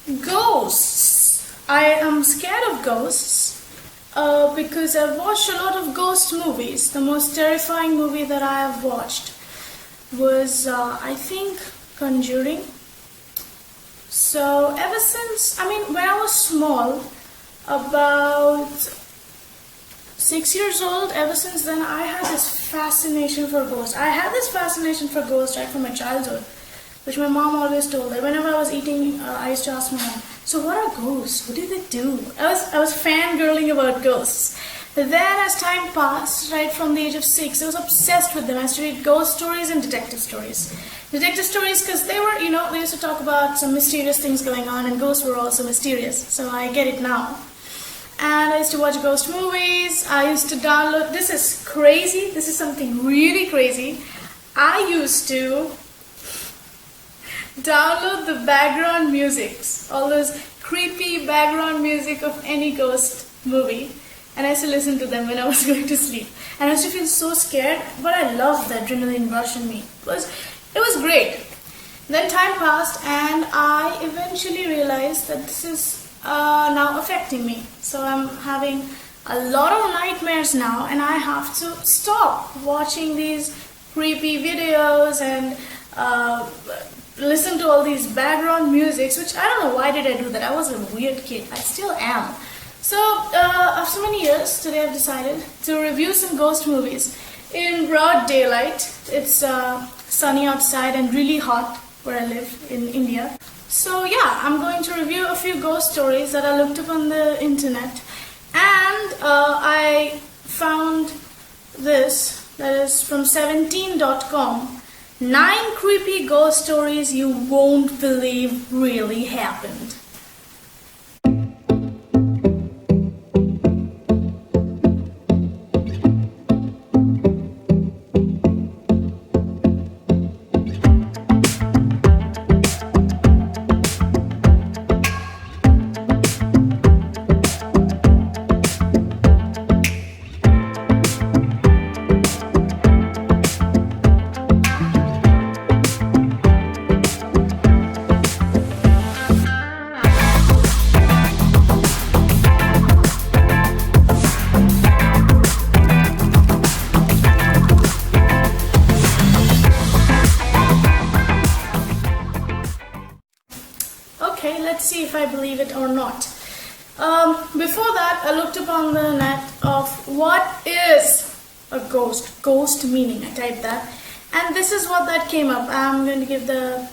Ghosts. I am scared of ghosts because I've watched a lot of ghost movies. The most terrifying movie that I have watched was, I think, Conjuring. So ever since, when I was small, about 6 years old, ever since then I had this fascination for ghosts. I had this fascination for ghosts right from my childhood, which my mom always told. That whenever I was eating, I used to ask my mom, so what are ghosts? What do they do? I was fangirling about ghosts. But then as time passed, right from the age of 6, I was obsessed with them. I used to read ghost stories and detective stories. Detective stories because they were, they used to talk about some mysterious things going on, and ghosts were also mysterious. So I get it now. And I used to watch ghost movies. I used to download, this is crazy, this is something really crazy. I used to download the background musics, all those creepy background music of any ghost movie, and I used to listen to them when I was going to sleep. And I used to feel so scared, but I loved the adrenaline rush in me. It was great. Then time passed, and I eventually realized that this is now affecting me. So I'm having a lot of nightmares now, and I have to stop watching these creepy videos and listen to all these background musics, which I don't know why did I do that. I was a weird kid. I still am. So after many years, today I've decided to review some ghost movies in broad daylight. It's sunny outside and really hot where I live in India. So yeah, I'm going to review a few ghost stories that I looked up on the internet, and I found this, that is from 17.com. 9 creepy ghost stories you won't believe really happened. Okay, let's see if I believe it or not. Before that, I looked up on the net of what is a ghost. Ghost meaning, I typed that. And this is what that came up. I'm going to give the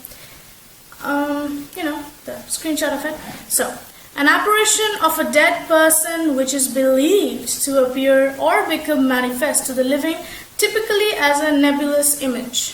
screenshot of it. So, an apparition of a dead person which is believed to appear or become manifest to the living, typically as a nebulous image.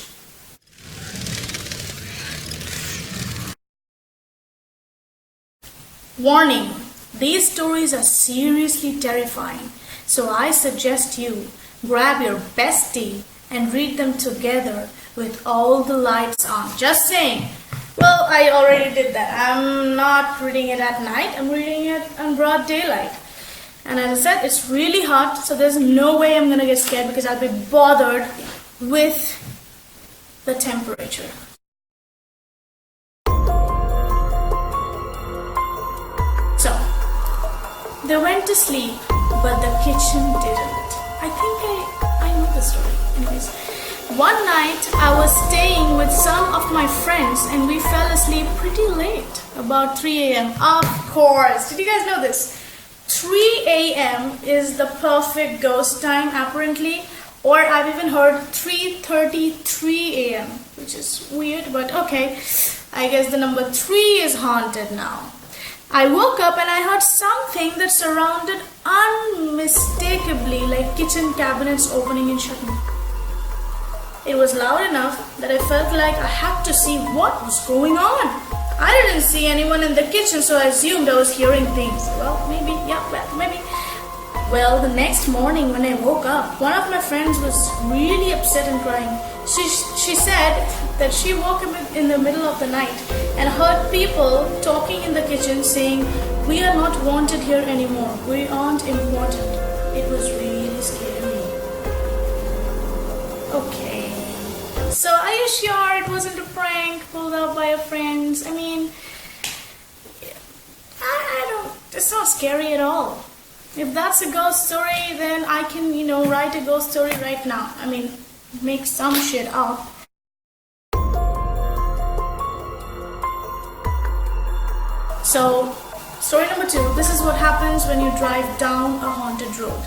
Warning, these stories are seriously terrifying, so I suggest you grab your bestie and read them together with all the lights on. Just saying. Well, I already did that. I'm not reading it at night, I'm reading it on broad daylight. And as I said, it's really hot, so there's no way I'm gonna get scared because I'll be bothered with the temperature. So, they went to sleep, but the kitchen didn't. I think I know the story. Anyways, one night I was staying with some of my friends and we fell asleep pretty late, about 3 a.m. Of course. Did you guys know this? 3 a.m. is the perfect ghost time apparently, or I've even heard 3:33 a.m., which is weird, but okay. I guess the number 3 is haunted now. I woke up and I heard something that sounded unmistakably like kitchen cabinets opening and shutting. It was loud enough that I felt like I had to see what was going on. I didn't see anyone in the kitchen, so I assumed I was hearing things. Maybe. Well, the next morning when I woke up, one of my friends was really upset and crying. She said that she woke up in the middle of the night and heard people talking in the kitchen saying, "We are not wanted here anymore. We aren't important." It was really scary. Okay. So are you sure it wasn't a prank pulled out by your friends? scary at all. If that's a ghost story, then I can, write a ghost story right now. I mean, make some shit up. So, story number 2, this is what happens when you drive down a haunted road.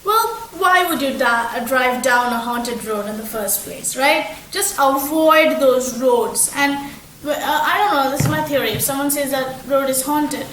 Well, why would you drive down a haunted road in the first place, right? Just avoid those roads. And I don't know, this is my theory. If someone says that road is haunted,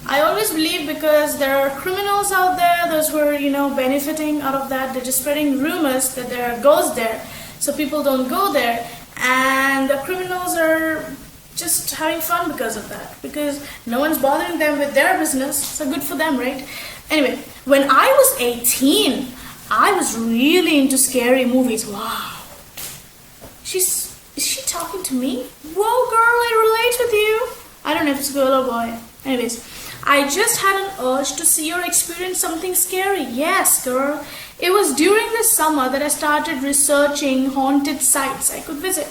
I always believe because there are criminals out there, those who are, benefiting out of that. They're just spreading rumors that there are ghosts there, so people don't go there. And the criminals are just having fun because of that, because no one's bothering them with their business, so good for them, right? Anyway, when I was 18, I was really into scary movies. Wow. Is she talking to me? Whoa, girl, I relate with you. I don't know if it's girl or boy. Anyways, I just had an urge to see or experience something scary. Yes, girl. It was during the summer that I started researching haunted sites I could visit.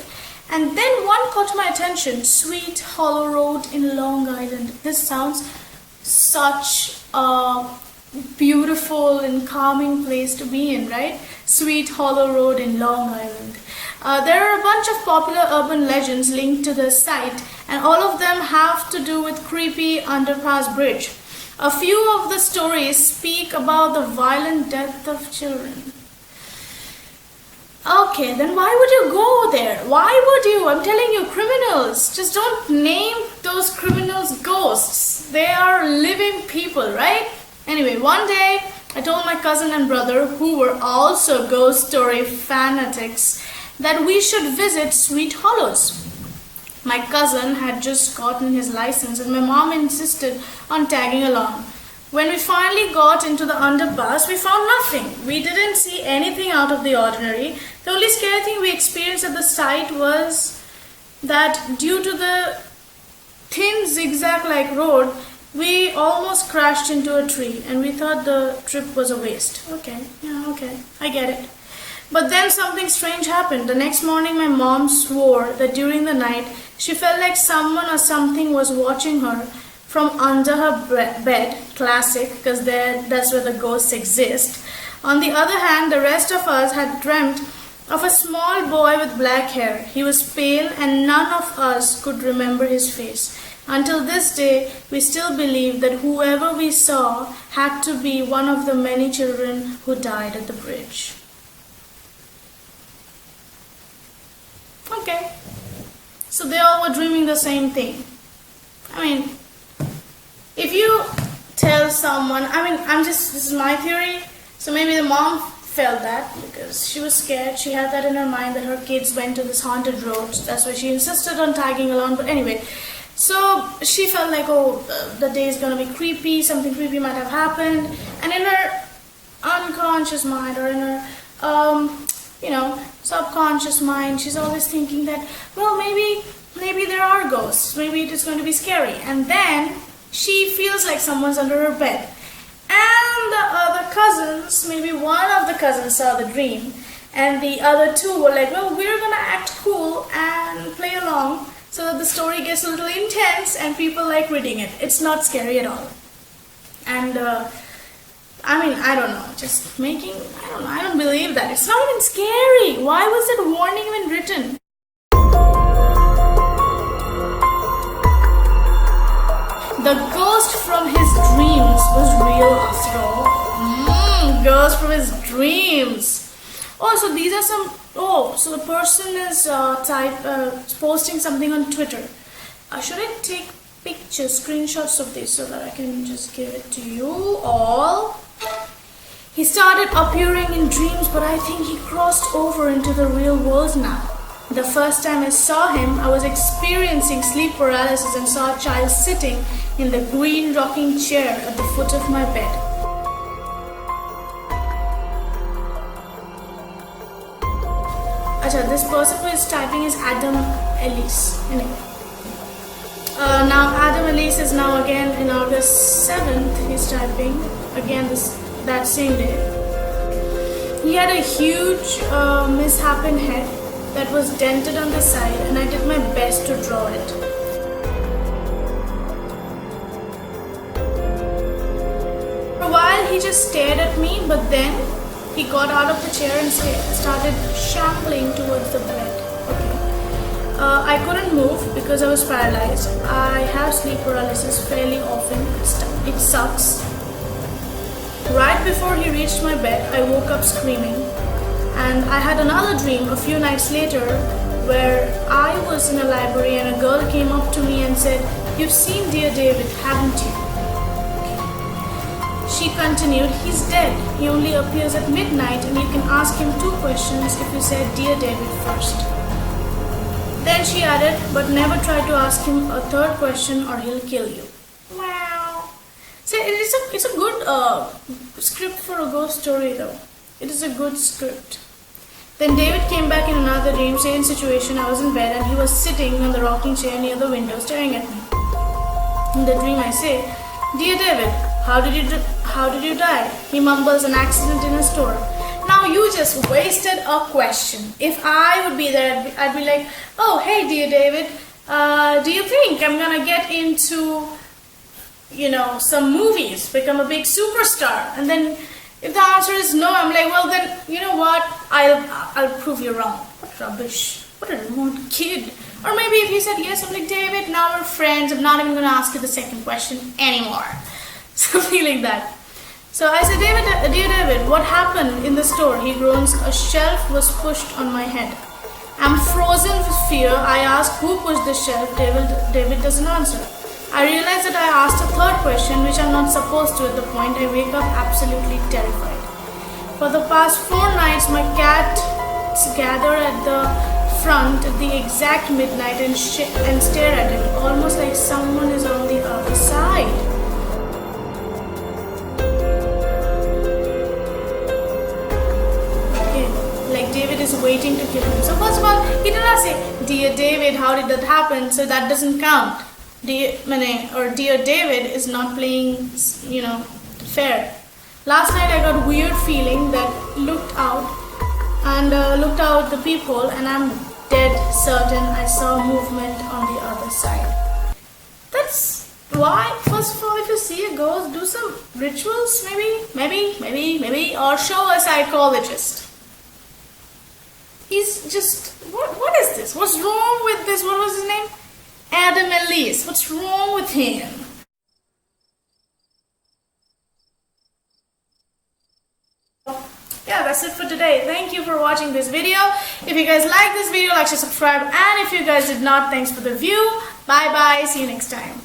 And then one caught my attention, Sweet Hollow Road in Long Island. This sounds such a beautiful and calming place to be in, right? Sweet Hollow Road in Long Island. There are a bunch of popular urban legends linked to the site, and all of them have to do with creepy underpass bridge. A few of the stories speak about the violent death of children. Okay, then why would you go there? Why would you? I'm telling you, criminals. Just don't name those criminals ghosts. They are living people, right? Anyway, one day I told my cousin and brother, who were also ghost story fanatics, that we should visit Sweet Hollows. My cousin had just gotten his license and my mom insisted on tagging along. When we finally got into the underpass, we found nothing. We didn't see anything out of the ordinary. The only scary thing we experienced at the site was that due to the thin zigzag-like road, we almost crashed into a tree and we thought the trip was a waste. Okay, I get it. But then something strange happened. The next morning, my mom swore that during the night, she felt like someone or something was watching her from under her bed. Classic, because that's where the ghosts exist. On the other hand, the rest of us had dreamt of a small boy with black hair. He was pale and none of us could remember his face. Until this day, we still believe that whoever we saw had to be one of the many children who died at the bridge. Okay, so they all were dreaming the same thing. I mean, if you tell someone, this is my theory, so maybe the mom felt that because she was scared. She had that in her mind that her kids went to this haunted road. That's why she insisted on tagging along. But anyway, so she felt like, the day is going to be creepy, something creepy might have happened. And in her unconscious mind or in her, subconscious mind, she's always thinking that, well, maybe there are ghosts. Maybe it is going to be scary. And then she feels like someone's under her bed. And the other cousins, maybe one of the cousins saw the dream. And the other two were like, well, we're going to act cool and play along so that the story gets a little intense and people like reading it. It's not scary at all. And, I don't know, I don't believe that. It's not even scary. Why was that warning even written? The ghost from his dreams was real after all. Ghost from his dreams. Oh, so these are some. Oh, so the person is posting something on Twitter. Should I take pictures, screenshots of this so that I can just give it to you all? He started appearing in dreams, but I think he crossed over into the real world now. The first time I saw him, I was experiencing sleep paralysis and saw a child sitting in the green rocking chair at the foot of my bed. This person who is typing is Adam Ellis. Anyway. Now Adam Ellis is now again in August 7th, he's typing again that same day. He had a huge misshapen head that was dented on the side, and I did my best to draw it. just stared at me, but then he got out of the chair and started shambling towards the bed. Okay. I couldn't move because I was paralyzed. I have sleep paralysis fairly often. It sucks. Right before he reached my bed, I woke up screaming. And I had another dream a few nights later where I was in a library and a girl came up to me and said, "You've seen Dear David, haven't you?" She continued, "He's dead. He only appears at midnight and you can ask him 2 questions if you said Dear David first." Then she added, "But never try to ask him a 3rd question or he'll kill you." Wow. So it's a good script for a ghost story though. It is a good script. Then David came back in another dream, same situation. I was in bed and he was sitting on the rocking chair near the window staring at me. In the dream I say, "Dear David, how did you die?" He mumbles, "An accident in a store." Now you just wasted a question. If I would be there, I'd be like, "Oh, hey dear David, do you think I'm gonna get into, some movies, become a big superstar?" And then if the answer is no, I'm like, "Well then, you know what? I'll prove you wrong." What rubbish. What a remote kid. Or maybe if he said yes, I'm like, "David, now we're friends. I'm not even gonna ask you the second question anymore." Something like that. So I said, "Dear David, what happened in the store?" He groans, "A shelf was pushed on my head." I'm frozen with fear. I ask, "Who pushed the shelf?" David doesn't answer. I realize that I asked a 3rd question, which I'm not supposed to at the point. I wake up absolutely terrified. For the past 4 nights, my cats gather at the front at the exact midnight and stare at it, almost like someone is on the other side. David is waiting to kill him. So first of all, he did not say, "Dear David, how did that happen?" So that doesn't count. Dear David is not playing, fair. Last night I got weird feeling that looked out the people, and I'm dead certain I saw movement on the other side. That's why, first of all, if you see a ghost, do some rituals, maybe, or show a psychologist. He's just, what is this? What's wrong with this? What was his name? Adam Elise. What's wrong with him? Yeah, that's it for today. Thank you for watching this video. If you guys like this video, like, share, subscribe. And if you guys did not, thanks for the view. Bye bye. See you next time.